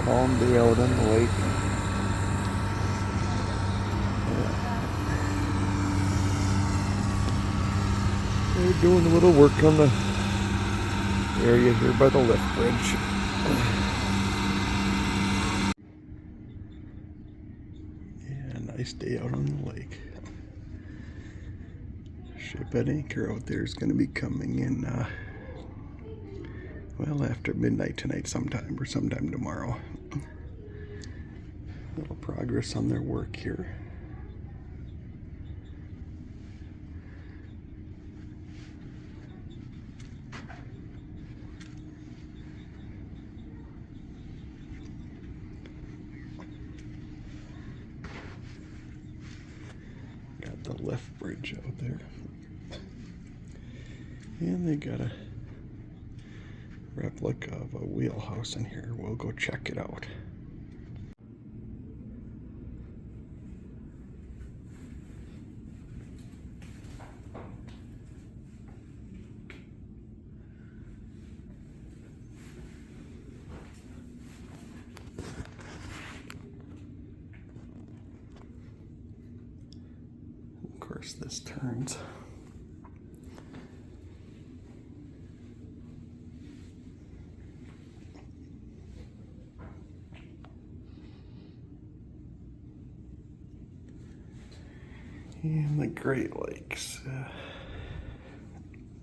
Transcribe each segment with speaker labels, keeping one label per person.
Speaker 1: calm day out on the lake. They're doing a little work on the area here by the lift bridge. Yeah, nice day out on the lake. Ship at anchor out there is going to be coming in, well, after midnight tonight sometime, or sometime tomorrow. A little progress on their work here. Got the lift bridge out there. And they got a replica of a wheelhouse in here. We'll go check it out. Of course, this turns. And the Great Lakes.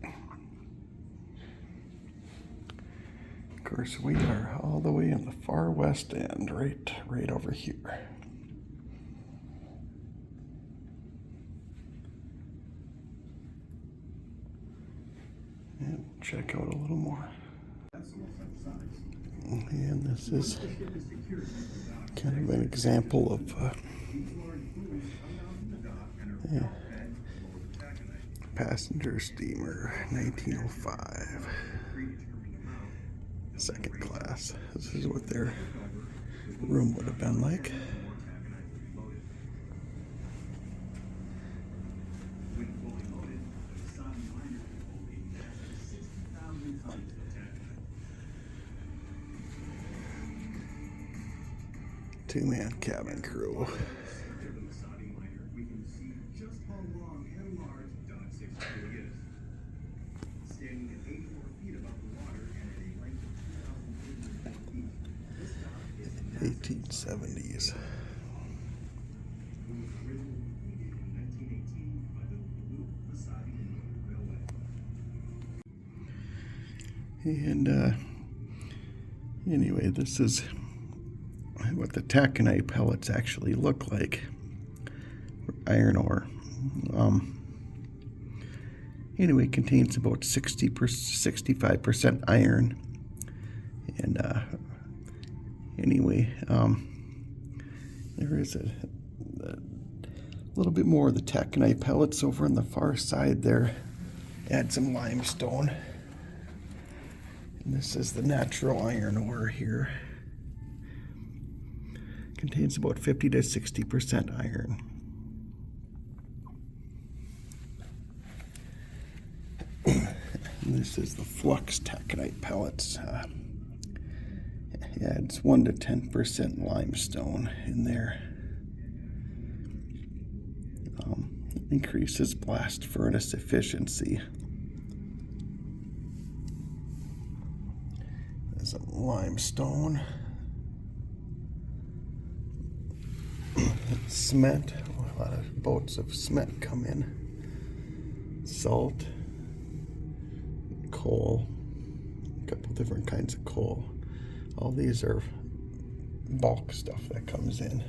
Speaker 1: Of course, we are all the way in the far west end, right over here. And check out a little more. And this is kind of an example of passenger steamer, 1905, second class. This is what their room would have been like. Two-man cabin crew. The 1870s. And anyway, this is what the taconite pellets actually look like. Iron ore. Anyway, contains about 65% iron. And anyway, there is a little bit more of the taconite pellets over on the far side there. Add some limestone. And this is the natural iron ore here. Contains about 50 to 60% iron. This is the flux taconite pellets. Adds 1 to 10% limestone in there. Increases blast furnace efficiency. There's some limestone. Cement. A lot of boats of cement come in. Salt. Coal. A couple different kinds of coal. All these are bulk stuff that comes in.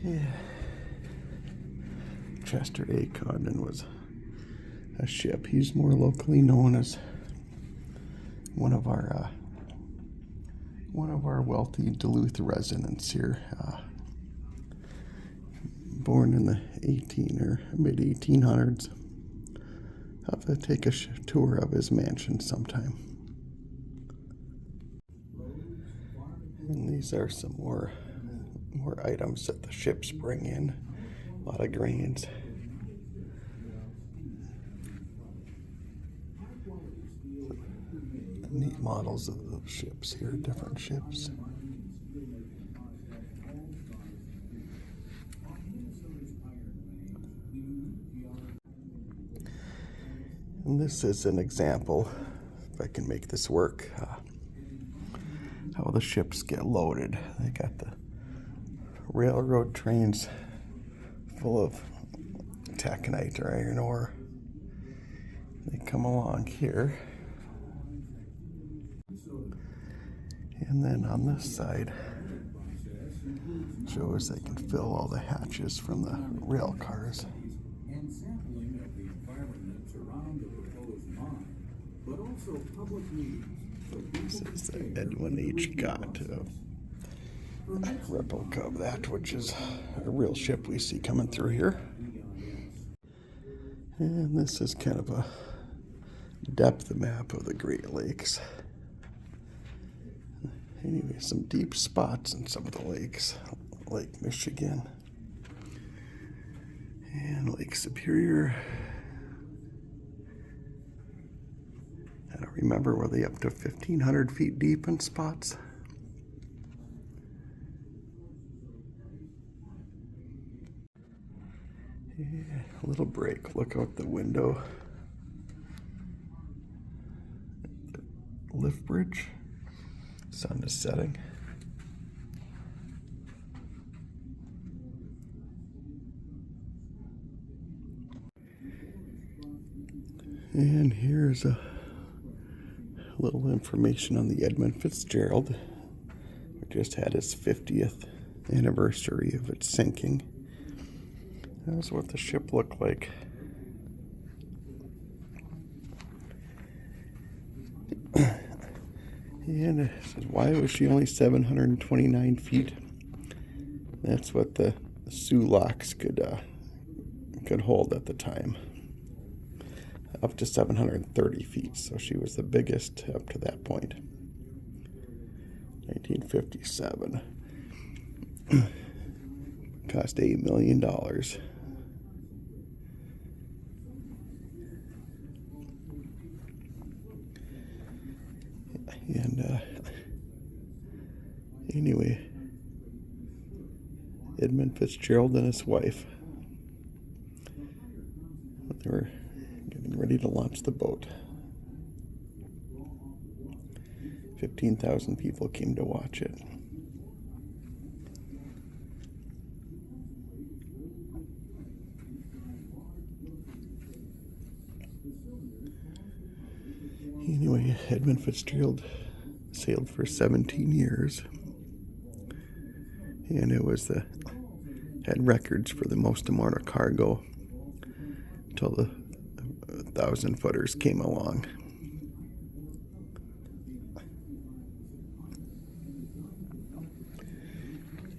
Speaker 1: Yeah. Chester A. Condon was a ship. He's more locally known as one of our wealthy Duluth residents here. Born in the mid 1800s. I'll have to take a tour of his mansion sometime. And these are some more items that the ships bring in. A lot of grains. Neat models of the ships here, different ships. And this is an example, if I can make this work, how the ships get loaded. They got the railroad trains full of taconite or iron ore. They come along here. And then on this side, shows they can fill all the hatches from the rail cars. This is the Edwin H. Gott replica of that, which is a real ship we see coming through here. And this is kind of a depth map of the Great Lakes. Anyway, some deep spots in some of the lakes. Lake Michigan and Lake Superior. I don't remember, were they up to 1,500 feet deep in spots? Yeah, a little break. Look out the window. The lift bridge. Sun is setting. And here's a little information on the Edmund Fitzgerald. We just had its 50th anniversary of its sinking. That's what the ship looked like. And it says, why was she only 729 feet? That's what the Sulaks could hold at the time. Up to 730 feet, so she was the biggest up to that point. 1957. Cost $8 million. And anyway, Edmund Fitzgerald and his wife, they were getting ready to launch the boat. 15,000 people came to watch it. Anyway, Edmund Fitzgerald sailed for 17 years, and it was had records for the most amount of cargo until the 1,000-footers came along.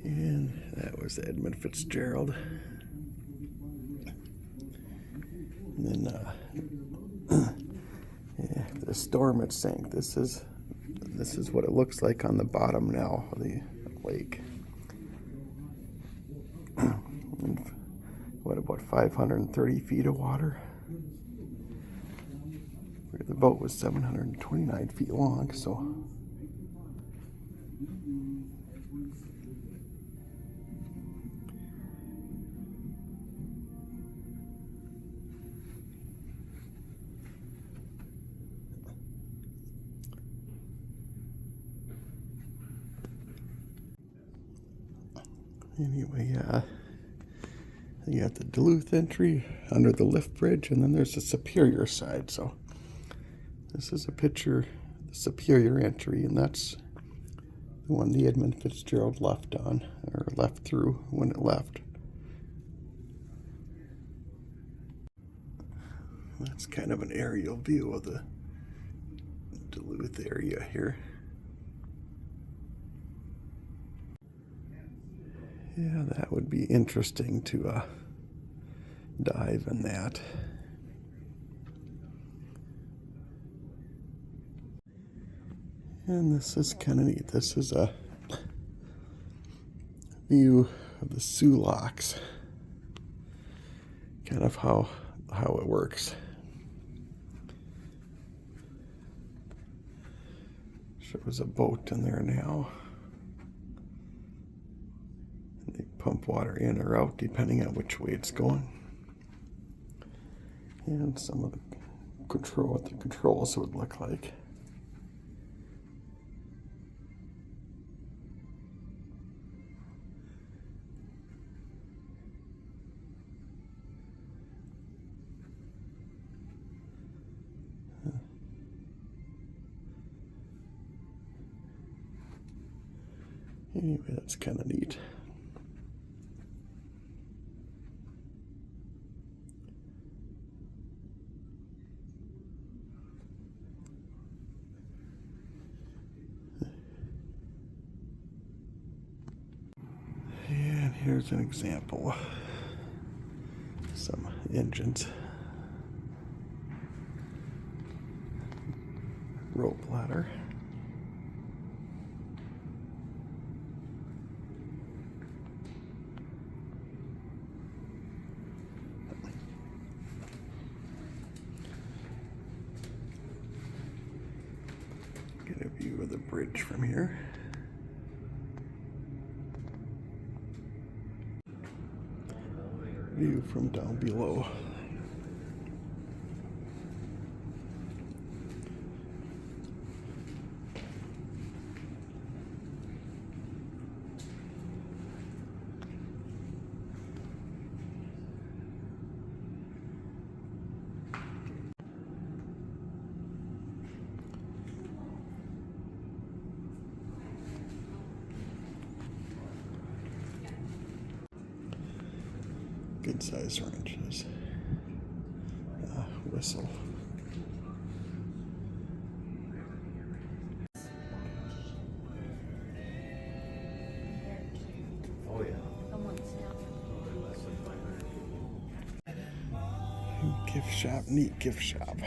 Speaker 1: And that was Edmund Fitzgerald. And then yeah, the storm had sank. This is what it looks like on the bottom now of the lake. What, about 530 feet of water? The boat was 729 feet long, so anyway, you got the Duluth entry under the lift bridge, and then there's the Superior side. So this is a picture of the Superior entry, and that's the one the Edmund Fitzgerald left on, or left through when it left. That's kind of an aerial view of the Duluth area here. Yeah, that would be interesting to dive in that. And this is kind of neat. This is a view of the Sulaks. Kind of how it works. Shows a boat in there now. They pump water in or out depending on which way it's going. And some of the control, what the controls would look like. Anyway, that's kind of neat. And here's an example. Some engines. Rope ladder. Get a view of the bridge from here. View from down below. Good size wrenches. Whistle.
Speaker 2: Oh yeah.
Speaker 1: Gift shop, neat gift shop.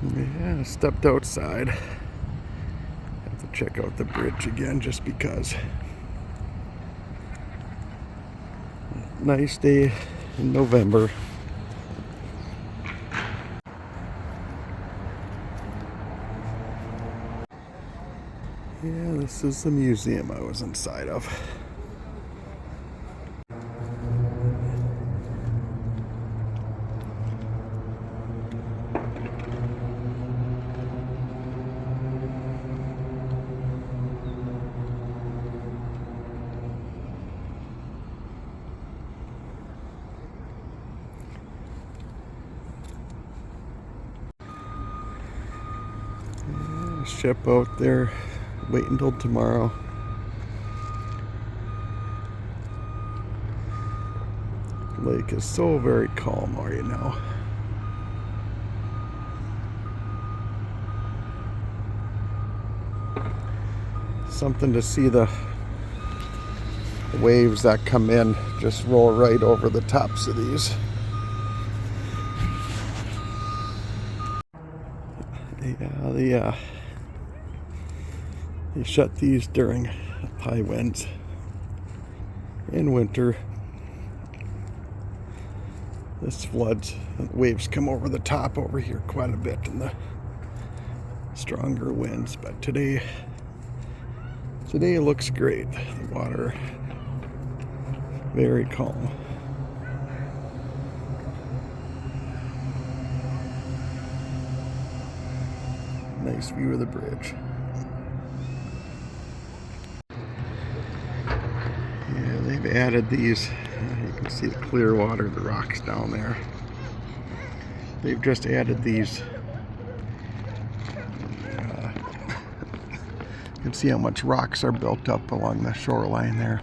Speaker 1: Yeah, I stepped outside. Have to check out the bridge again just because. Nice day in November. Yeah, this is the museum I was inside of. Ship out there, wait until tomorrow. Lake is so very calm right now. Something to see the waves that come in just roll right over the tops of these. Yeah, they shut these during high winds in winter. This floods, and waves come over the top over here quite a bit in the stronger winds, but today it looks great. The water very calm. Nice view of the bridge. Yeah, they've added these. You can see the clear water, the rocks down there. They've just added these. You can see how much rocks are built up along the shoreline there.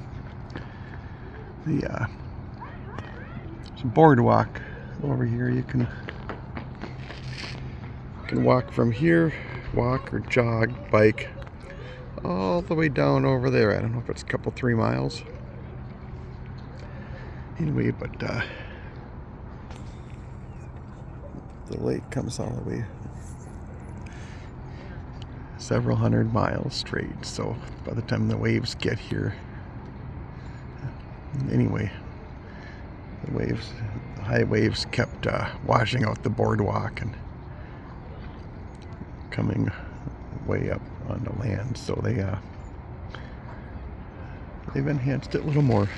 Speaker 1: There's a boardwalk over here. You can walk from here, walk or jog, bike, all the way down over there. I don't know if it's a couple, 3 miles. Anyway, but the lake comes all the way several hundred miles straight. So by the time the waves get here, anyway, the high waves kept washing out the boardwalk, and coming way up on the land, so they've enhanced it a little more.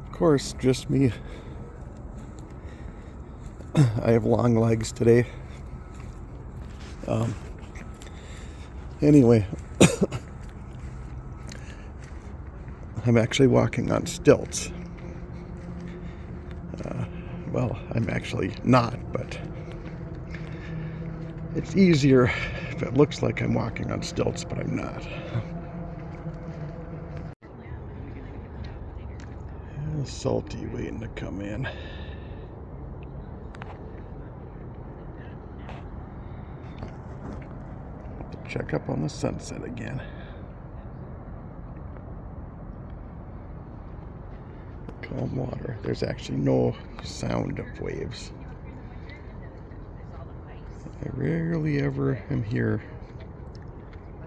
Speaker 1: Of course, just me. I have long legs today. Anyway, I'm actually walking on stilts. Well, I'm actually not, but it's easier if it looks like I'm walking on stilts, but I'm not. Salty waiting to come in. Check up on the sunset again. Calm water. There's actually no sound of waves. I rarely ever am here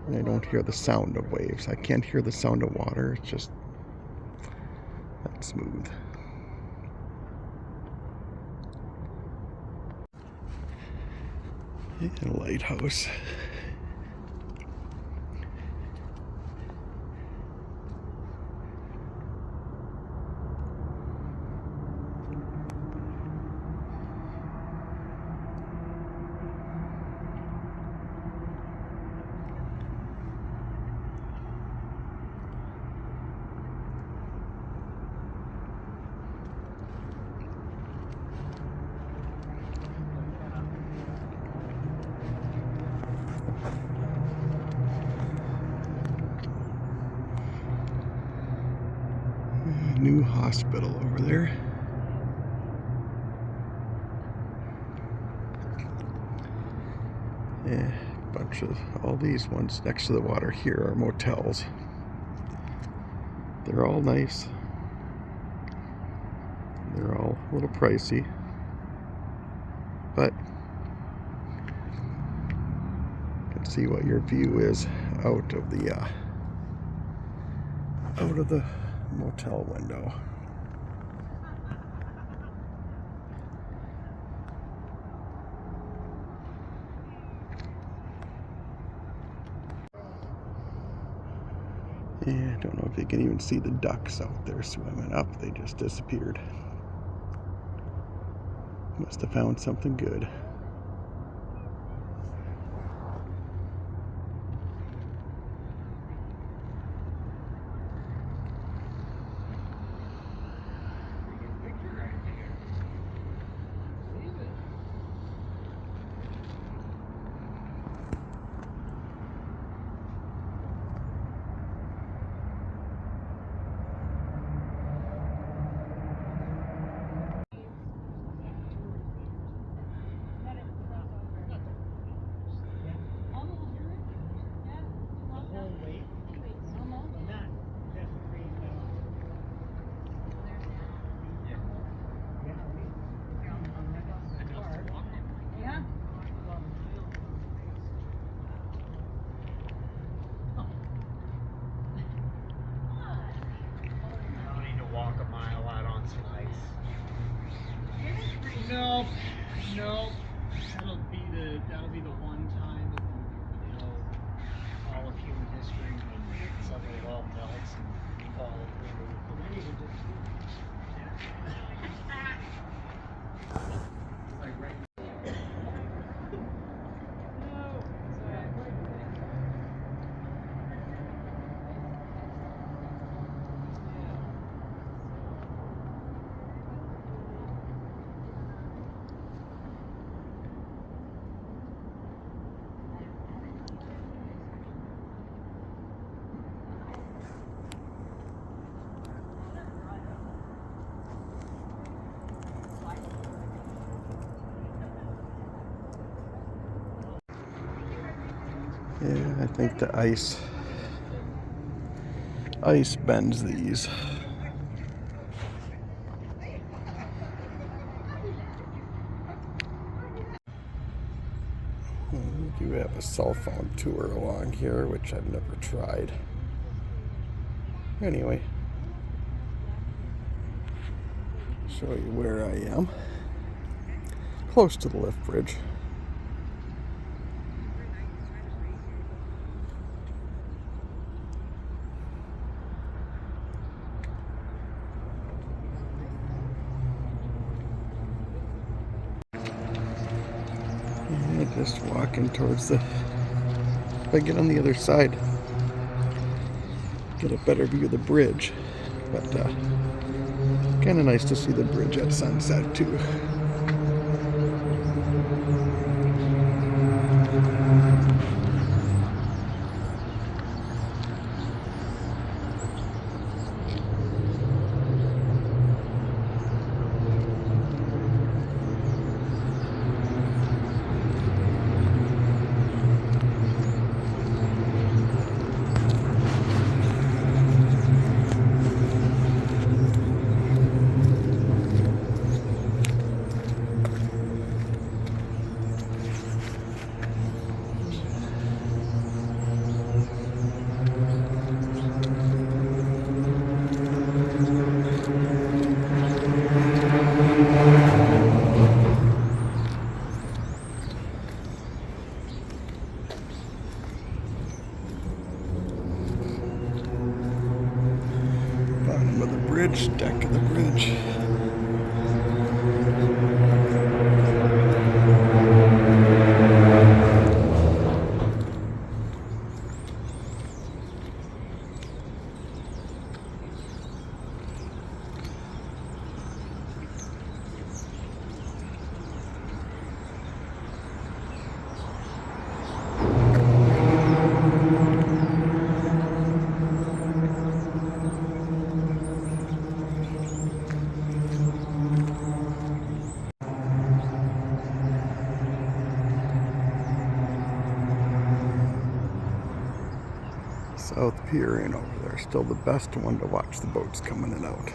Speaker 1: and I don't hear the sound of waves. I can't hear the sound of water. It's just that smooth. Yeah, lighthouse. New hospital over there. Yeah, a bunch of all these ones next to the water here are motels. They're all nice. They're all a little pricey, but you can see what your view is out of the motel window. Yeah, I don't know if you can even see the ducks out there swimming up. They just disappeared. Must have found something good.
Speaker 2: Nope. That'll be the one time in all of human history when suddenly it all melts and falls through. Like right.
Speaker 1: Yeah, I think the ice bends these. We do have a cell phone tour along here, which I've never tried. Anyway, show you where I am. close to the lift bridge. And just walking towards the, if I get on the other side, get a better view of the bridge. But kind of nice to see the bridge at sunset too. Bottom of the bridge, deck of the bridge. South Pier in over there, still the best one to watch the boats coming in and out.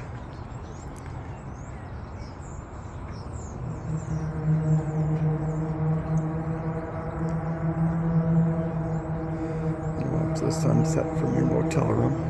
Speaker 1: You watch the sunset from your motel room.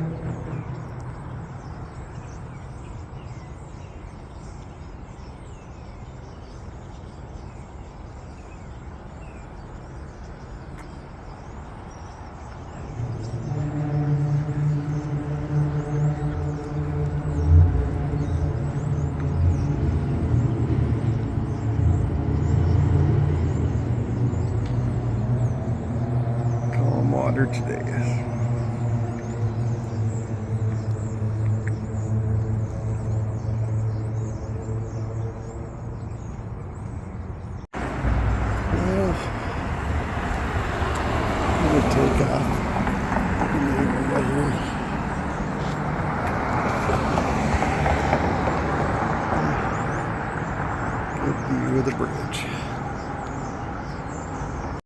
Speaker 1: Water today. Well, I'm gonna take off in the area here. Good view of the bridge.